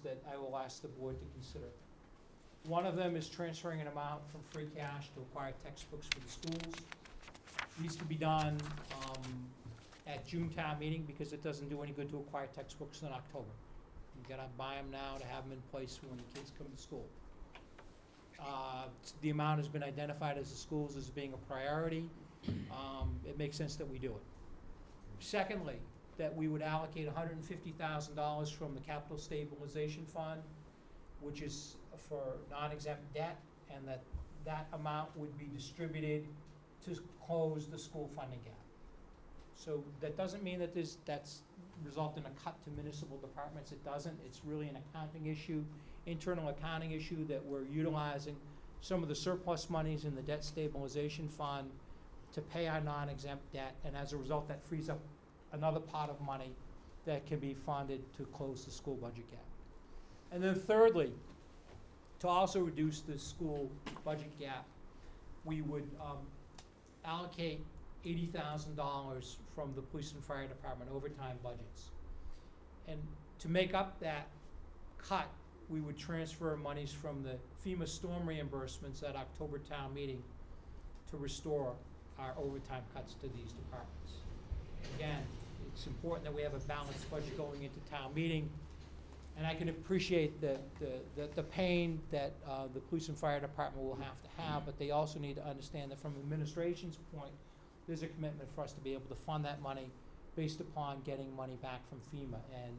that I will ask the board to consider. One of them is transferring an amount from free cash to acquire textbooks for the schools. These can be done at June town meeting, because it doesn't do any good to acquire textbooks in October. You gotta buy them now to have them in place when the kids come to school. The amount has been identified as the schools as being a priority. It makes sense that we do it. Secondly, that we would allocate $150,000 from the Capital Stabilization Fund, which is for non-exempt debt, and that amount would be distributed to close the school funding gap. So that doesn't mean that that's result in a cut to municipal departments. It doesn't. It's really an accounting issue, internal accounting issue, that we're utilizing some of the surplus monies in the debt stabilization fund to pay our non-exempt debt, and as a result that frees up another pot of money that can be funded to close the school budget gap. And then thirdly, to also reduce the school budget gap, we would allocate $80,000 from the police and fire department overtime budgets. And to make up that cut, we would transfer monies from the FEMA storm reimbursements at October town meeting to restore our overtime cuts to these departments. Again, it's important that we have a balanced budget going into town meeting, and I can appreciate the pain that the police and fire department will have to have, but they also need to understand that from administration's point, there's a commitment for us to be able to fund that money based upon getting money back from FEMA. And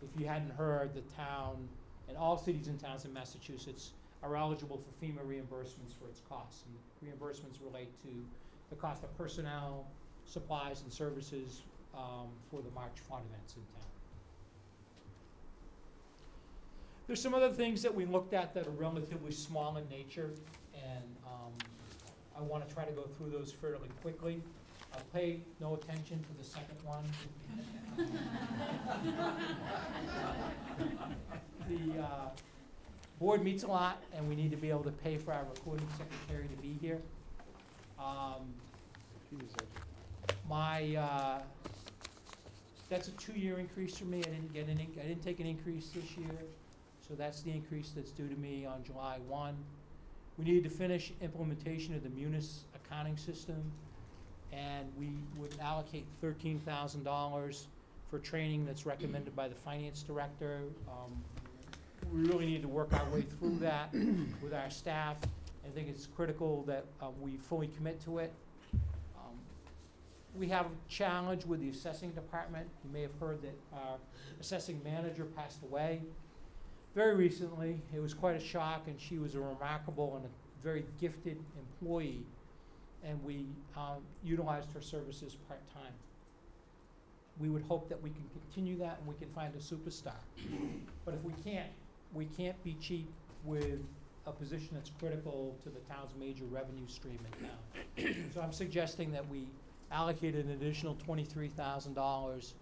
if you hadn't heard, the town and all cities and towns in Massachusetts are eligible for FEMA reimbursements for its costs. And reimbursements relate to the cost of personnel, supplies, and services for the March flood events in town. There's some other things that we looked at that are relatively small in nature, and I want to try to go through those fairly quickly. I'll pay no attention to the second one. The board meets a lot, and we need to be able to pay for our recording secretary to be here. That's a 2-year increase for me. I didn't take an increase this year, so that's the increase that's due to me on July 1. We need to finish implementation of the Munis accounting system, and we would allocate $13,000 for training that's recommended by the finance director. We really need to work our way through that with our staff. I think it's critical that we fully commit to it. We have a challenge with the assessing department. You may have heard that our assessing manager passed away very recently. It was quite a shock, and she was a remarkable and a very gifted employee, and we utilized her services part-time. We would hope that we can continue that and we can find a superstar. But if we can't be cheap with a position that's critical to the town's major revenue stream in town. So I'm suggesting that we allocate an additional $23,000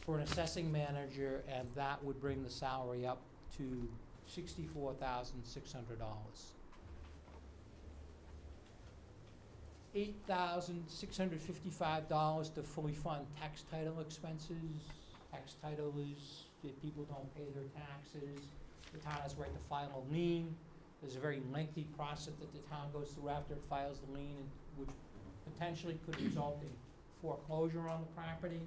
for an assessing manager, and that would bring the salary up to $64,600. $8,655 to fully fund tax title expenses. Tax title is if people don't pay their taxes, the town has the right to file a lien. There's a very lengthy process that the town goes through after it files the lien, which potentially could result in foreclosure on the property.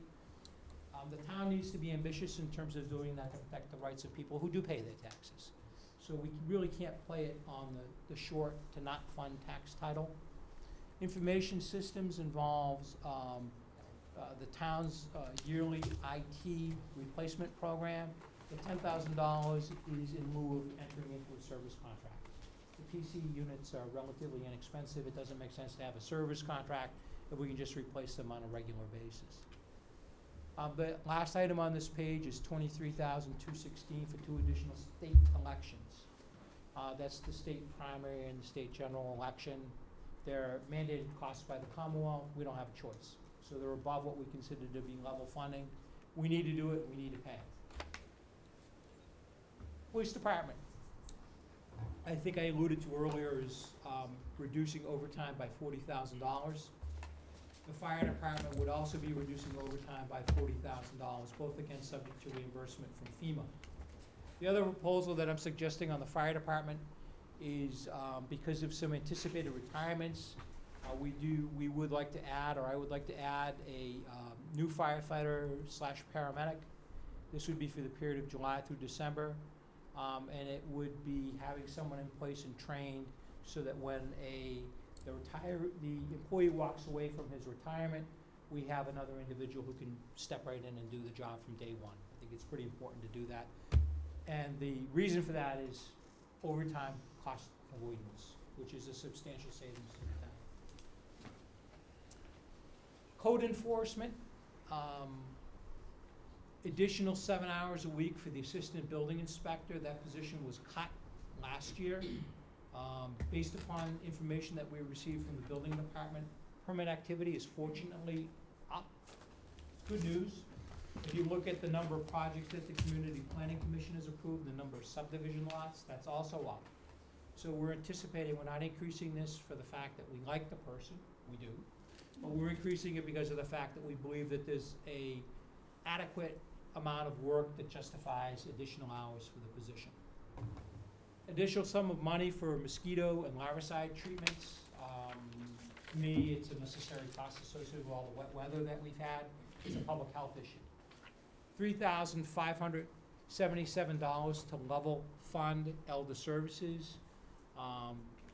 The town needs to be ambitious in terms of doing that to protect the rights of people who do pay their taxes. So we really can't play it on the short to not fund tax title. Information systems involves the town's yearly IT replacement program. The $10,000 is in lieu of entering into a service contract. The PC units are relatively inexpensive. It doesn't make sense to have a service contract if we can just replace them on a regular basis. The last item on this page is $23,216 for 2 additional state elections. That's the state primary and the state general election. They're mandated costs by the Commonwealth. We don't have a choice. So they're above what we consider to be level funding. We need to do it. We need to pay it. Police department. I think I alluded to earlier is reducing overtime by $40,000. The fire department would also be reducing overtime by $40,000, both again subject to reimbursement from FEMA. The other proposal that I'm suggesting on the fire department is, because of some anticipated retirements, we would like to add, or I would like to add, a new firefighter / paramedic. This would be for the period of July through December, and it would be having someone in place and trained so that when the employee walks away from his retirement, we have another individual who can step right in and do the job from day one. I think it's pretty important to do that. And the reason for that is overtime cost avoidance, which is a substantial savings to the town. Code enforcement, additional 7 hours a week for the assistant building inspector. That position was cut last year. Based upon information that we received from the building department, permit activity is fortunately up. It's good news. If you look at the number of projects that the Community Planning Commission has approved, the number of subdivision lots, that's also up. So we're anticipating, we're not increasing this for the fact that we like the person, we do, but we're increasing it because of the fact that we believe that there's a adequate amount of work that justifies additional hours for the position. Additional sum of money for mosquito and larvicide treatments. To me, it's a necessary cost associated with all the wet weather that we've had. It's a public health issue. $3,577 to level fund elder services.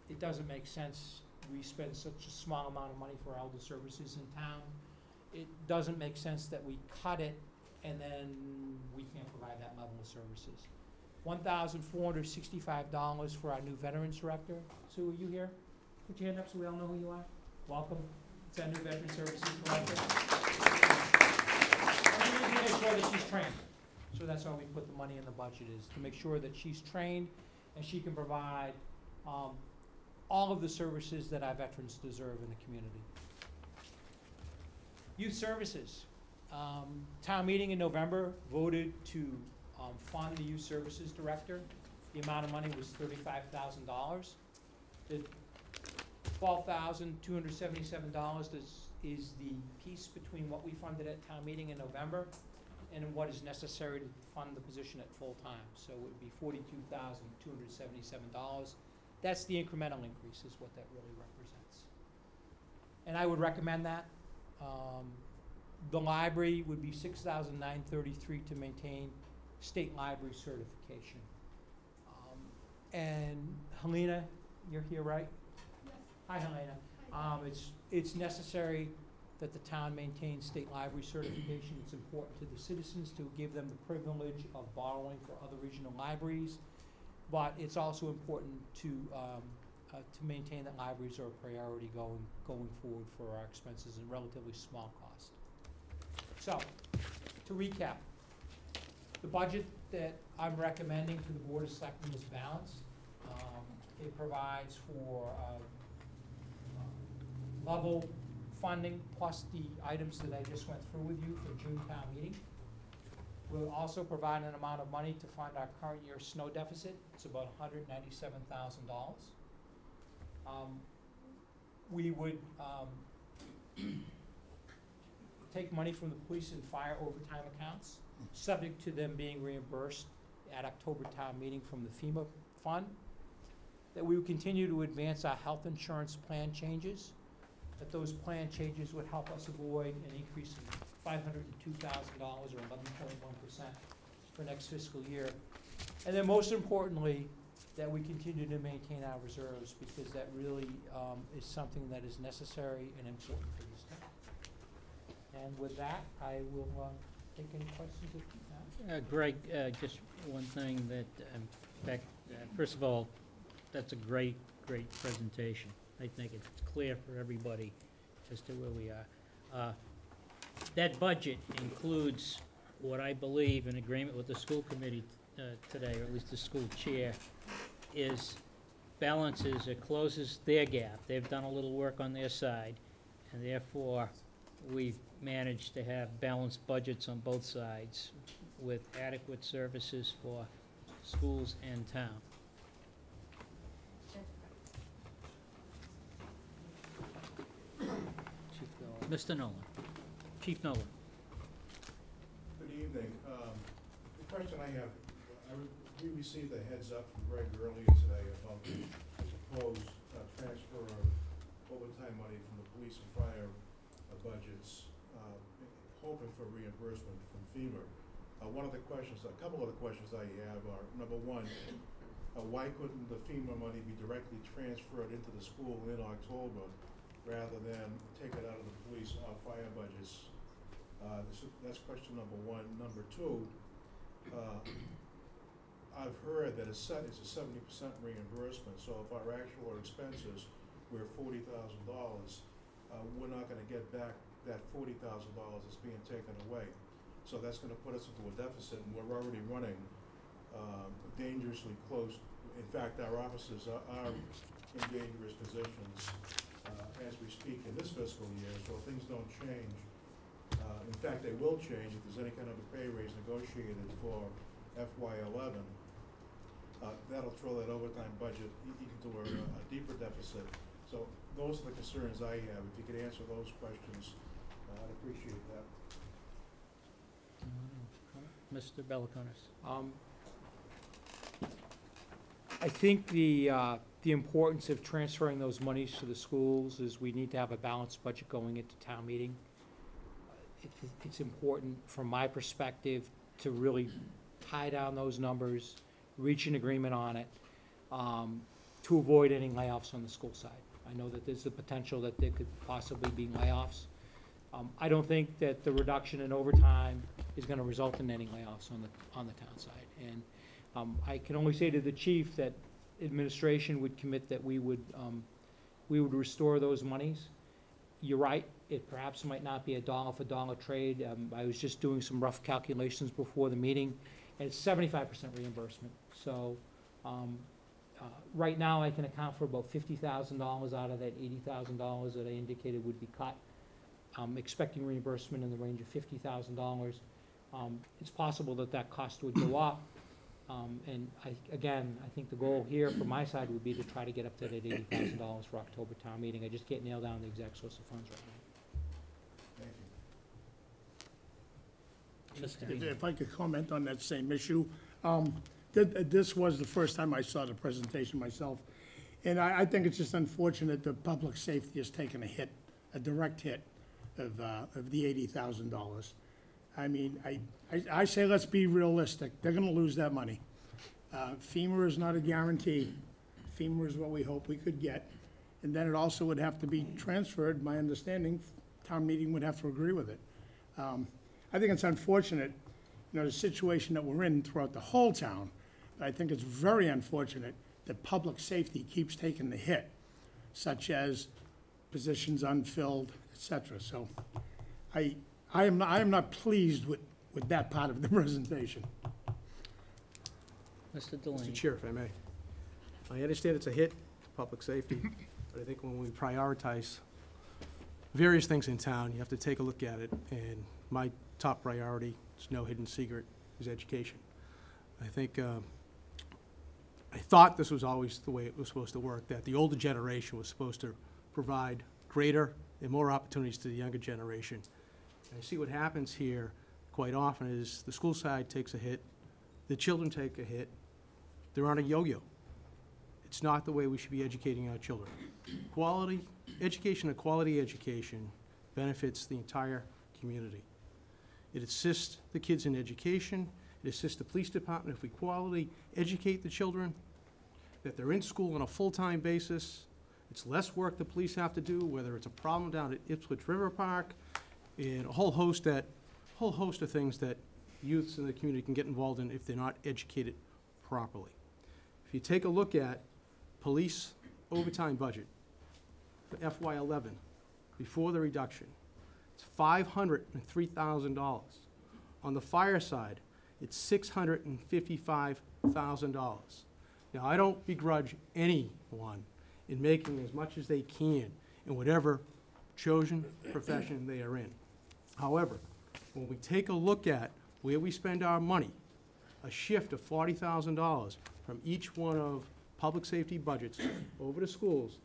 It doesn't make sense. We spend such a small amount of money for elder services in town. It doesn't make sense that we cut it and then we can't provide that level of services. $1,465 for our new veterans director. Sue, are you here? Put your hand up so we all know who you are. Welcome. It's our new veteran services director. We need to make sure that she's trained. So that's why we put the money in the budget, is to make sure that she's trained and she can provide all of the services that our veterans deserve in the community. Youth services. Town meeting in November voted to fund the youth services director. The amount of money was $35,000. The $12,277 is the piece between what we funded at town meeting in November and what is necessary to fund the position at full time. So it would be $42,277. That's the incremental increase, is what that really represents. And I would recommend that. The library would be $6,933 to maintain state library certification. And Helena, you're here, right? Yes. Hi, Helena. It's necessary that the town maintains state library certification. It's important to the citizens to give them the privilege of borrowing for other regional libraries, but it's also important to maintain that libraries are a priority going forward for our expenses and relatively small cost. So, to recap, the budget that I'm recommending to the Board of Selectmen is balanced. It provides for level funding plus the items that I just went through with you for June town meeting. We'll also provide an amount of money to fund our current year snow deficit. It's about $197,000. We would take money from the police and fire overtime accounts, subject to them being reimbursed at October town meeting from the FEMA fund. That we would continue to advance our health insurance plan changes. That those plan changes would help us avoid an increase of $502,000 or 11.1% for next fiscal year. And then most importantly, that we continue to maintain our reserves, because that really is something that is necessary and important for this town. And with that, I will take any questions if you have. Greg, just one thing that, in fact, first of all, that's a great presentation. I think it's clear for everybody as to where we are. That budget includes what I believe, in agreement with the school committee today, or at least the school chair, is balances or closes their gap. They've done a little work on their side, and therefore we've managed to have balanced budgets on both sides with adequate services for schools and town. Mr. Nolan. Chief Nolan. Good evening. The question I have, We received a heads up from Greg earlier today about the proposed transfer of overtime money from the police and fire budgets, hoping for reimbursement from FEMA. One of the questions, a couple of the questions I have are, number one, why couldn't the FEMA money be directly transferred into the school in October rather than take it out of the police or fire budgets? That's question number one. Number two, I've heard that it's a 70% reimbursement, so if our actual expenses were $40,000, we're not gonna get back that $40,000 that's being taken away. So that's gonna put us into a deficit, and we're already running dangerously close. In fact, our officers are in dangerous positions as we speak in this fiscal year, so if things don't change. In fact, they will change if there's any kind of a pay raise negotiated for FY11. That'll throw that overtime budget into a deeper deficit. So those are the concerns I have. If you could answer those questions, I'd appreciate that. Mr. Beliconis. I think the importance of transferring those monies to the schools is we need to have a balanced budget going into town meeting. It's important from my perspective to really tie down those numbers, reach an agreement on it, to avoid any layoffs on the school side. I know that there's the potential that there could possibly be layoffs. I don't think that the reduction in overtime is gonna result in any layoffs on the town side. And I can only say to the chief that administration would commit that we would restore those monies. You're right, it perhaps might not be a dollar for dollar trade. I was just doing some rough calculations before the meeting, and it's 75% reimbursement. So right now I can account for about $50,000 out of that $80,000 that I indicated would be cut. I'm expecting reimbursement in the range of $50,000. It's possible that that cost would go up. And I think the goal here from my side would be to try to get up to that $80,000 for October town meeting. I just can't nail down the exact source of funds right now. Thank you. If I could comment on that same issue. This was the first time I saw the presentation myself, and I think it's just unfortunate that public safety has taken a hit, a direct hit of the $80,000. I mean, I say let's be realistic. They're gonna lose that money. FEMA is not a guarantee. FEMA is what we hope we could get. And then it also would have to be transferred, my understanding, town meeting would have to agree with it. I think it's unfortunate, the situation that we're in throughout the whole town. But I think it's very unfortunate that public safety keeps taking the hit, such as positions unfilled, et cetera. So I am not pleased with that part of the presentation. Mr. Delaney. Mr. Chair, if I may. I understand it's a hit to public safety, but I think when we prioritize various things in town, you have to take a look at it, and my top priority, it's no hidden secret, is education. I think, I thought this was always the way it was supposed to work, that the older generation was supposed to provide greater and more opportunities to the younger generation. And I see what happens here quite often is the school side takes a hit, the children take a hit, they're on a yo-yo. It's not the way we should be educating our children. Quality education and quality education benefits the entire community. It assists the kids in education, it assists the police department if we quality educate the children, that they're in school on a full-time basis. It's less work the police have to do, whether it's a problem down at Ipswich River Park, and a whole host of things that youths in the community can get involved in if they're not educated properly. If you take a look at police overtime budget for FY11, before the reduction, it's $503,000. On the fire side, it's $655,000. Now, I don't begrudge anyone in making as much as they can in whatever chosen profession they are in. However, when we take a look at where we spend our money, a shift of $40,000 from each one of public safety budgets over to schools,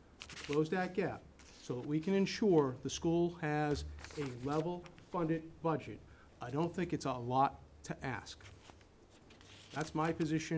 close that gap so that we can ensure the school has a level funded budget. I don't think it's a lot to ask. That's my position.